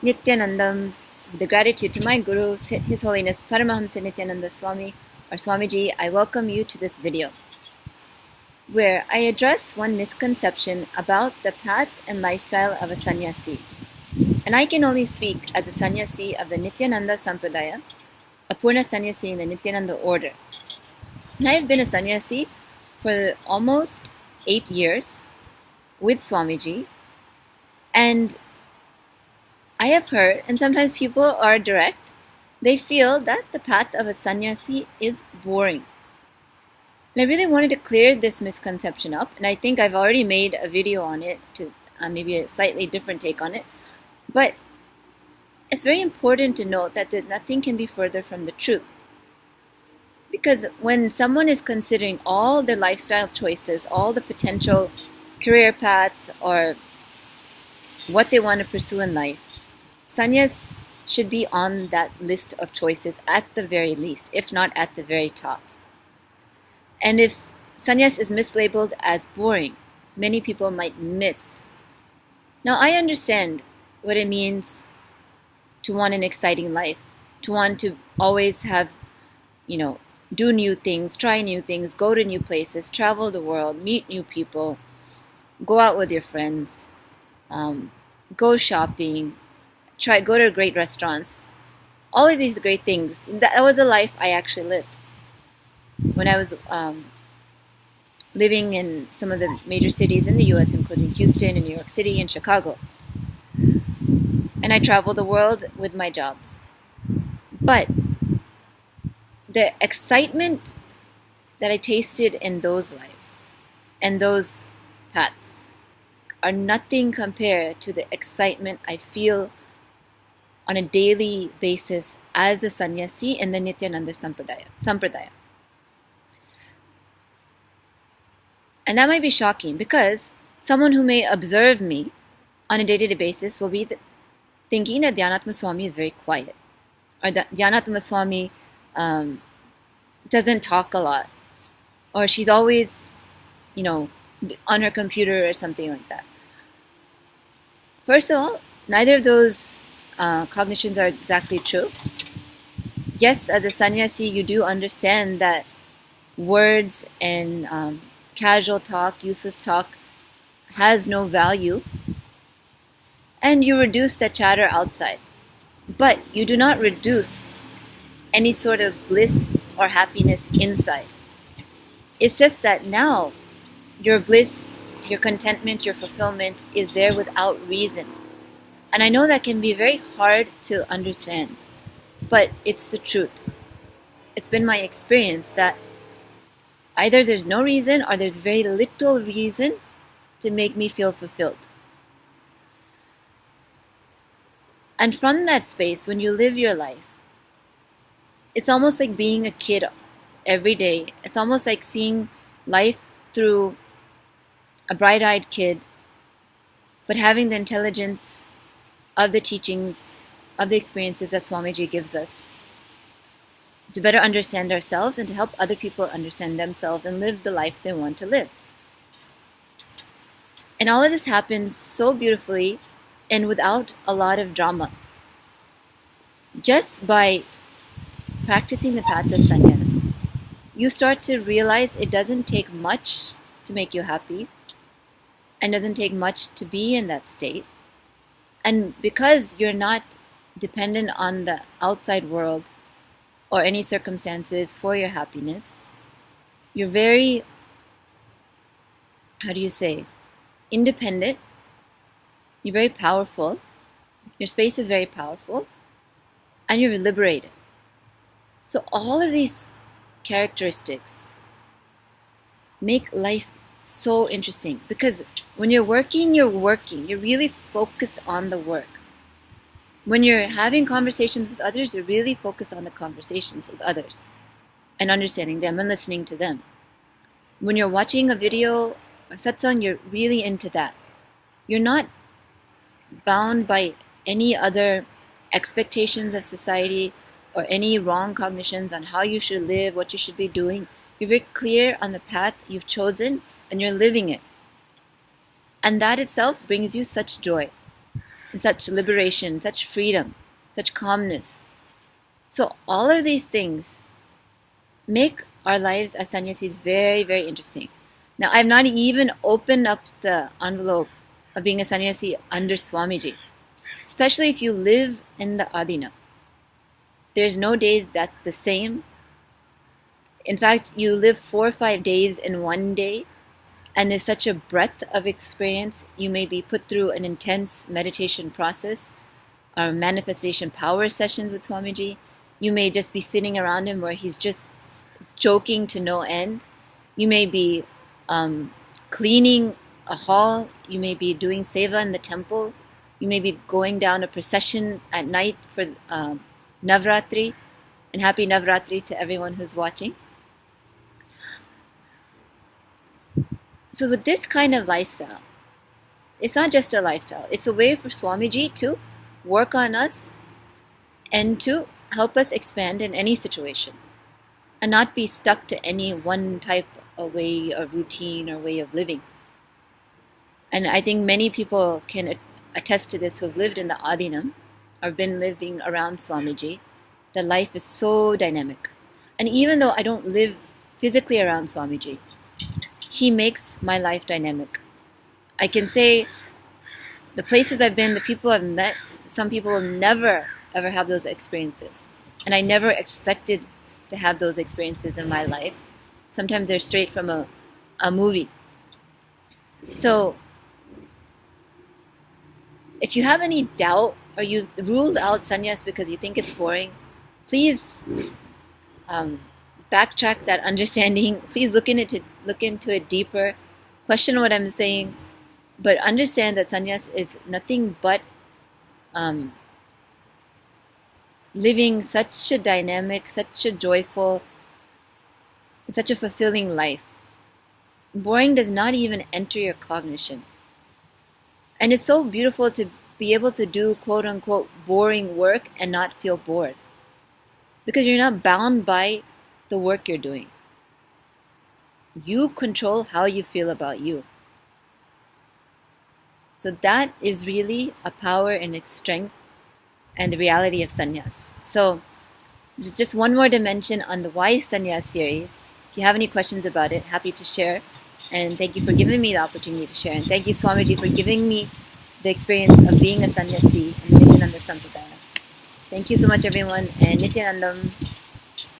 Nithyanandam, with the gratitude to my Guru, His Holiness Paramahamsa Nithyananda Swami, or Swamiji, I welcome you to this video, where I address one misconception about the path and lifestyle of a sannyasi. And I can only speak as a sannyasi of the Nithyananda Sampradaya, a Purna sannyasi in the Nithyananda order. And I have been a sannyasi for almost 8 years with Swamiji, and I have heard, and sometimes people are direct, they feel that the path of a sannyasi is boring. And I really wanted to clear this misconception up, and I think I've already made a video on it to maybe a slightly different take on it. But it's very important to note that nothing can be further from the truth. Because when someone is considering all the lifestyle choices, all the potential career paths, or what they want to pursue in life, sannyas should be on that list of choices at the very least, if not at the very top. And if sannyas is mislabeled as boring, many people might miss. Now, I understand what it means to want an exciting life, to want to always have, do new things, try new things, go to new places, travel the world, meet new people, go out with your friends, go shopping, go to great restaurants. All of these great things. That was a life I actually lived when I was living in some of the major cities in the U.S., including Houston and New York City and Chicago. And I traveled the world with my jobs. But the excitement that I tasted in those lives and those paths are nothing compared to the excitement I feel on a daily basis as a sannyasi in the Nithyananda Sampradaya. And that might be shocking because someone who may observe me on a day-to-day basis will be thinking that Dhyanatma Swami is very quiet, or that Dhyanatma Swami doesn't talk a lot, or she's always, on her computer or something like that. First of all, neither of those cognitions are exactly true. Yes, as a sannyasi, you do understand that words and casual talk, useless talk, has no value, and you reduce that chatter outside. But you do not reduce any sort of bliss or happiness inside. It's just that now your bliss, your contentment, your fulfillment is there without reason. And I know that can be very hard to understand, but it's the truth. It's been my experience that either there's no reason or there's very little reason to make me feel fulfilled. And from that space, when you live your life, it's almost like being a kid every day. It's almost like seeing life through a bright-eyed kid, but having the intelligence of the teachings, of the experiences that Swamiji gives us to better understand ourselves and to help other people understand themselves and live the lives they want to live. And all of this happens so beautifully and without a lot of drama. Just by practicing the path of sannyas, you start to realize it doesn't take much to make you happy and doesn't take much to be in that state. And because you're not dependent on the outside world or any circumstances for your happiness, you're very, independent. You're very powerful. Your space is very powerful. And you're liberated. So all of these characteristics make life so interesting, because when you're working, you're really focused on the work. When you're having conversations with others, you're really focused on the conversations with others and understanding them and listening to them. When you're watching a video or satsang, you're really into that. You're not bound by any other expectations of society or any wrong cognitions on how you should live, what you should be doing. You're very clear on the path you've chosen and you're living it. And that itself brings you such joy. and such liberation, such freedom, such calmness. So all of these things make our lives as sannyasis very, very interesting. Now, I've not even opened up the envelope of being a sannyasi under Swamiji, especially if you live in the Adina. There's no days that's the same. In fact, you live 4 or 5 days in one day, and there's such a breadth of experience. You may be put through an intense meditation process or manifestation power sessions with Swamiji. You may just be sitting around him where he's just joking to no end. You may be cleaning a hall. You may be doing seva in the temple. You may be going down a procession at night for Navratri. And happy Navratri to everyone who's watching. So with this kind of lifestyle, it's not just a lifestyle. It's a way for Swamiji to work on us and to help us expand in any situation and not be stuck to any one type of way of routine or way of living. And I think many people can attest to this who have lived in the Adinam or been living around Swamiji, that life is so dynamic. And even though I don't live physically around Swamiji, he makes my life dynamic. I can say the places I've been, the people I've met, some people will never ever have those experiences. And I never expected to have those experiences in my life. Sometimes they're straight from a movie. So if you have any doubt or you've ruled out sannyas because you think it's boring, please backtrack that understanding. Please look into it deeper. Question what I'm saying, but understand that sannyas is nothing but living such a dynamic, such a joyful, such a fulfilling life. Boring does not even enter your cognition. And it's so beautiful to be able to do quote-unquote boring work and not feel bored. Because you're not bound by the work you're doing. You control how you feel about you. So that is really a power and its strength and the reality of sannyas. So just one more dimension on the Why Sannyas series. If you have any questions about it, happy to share. And thank you for giving me the opportunity to share. And thank you, Swamiji, for giving me the experience of being a sannyasi in the Nithyananda Sampradaya. Thank you so much, everyone, and Nithyanandam.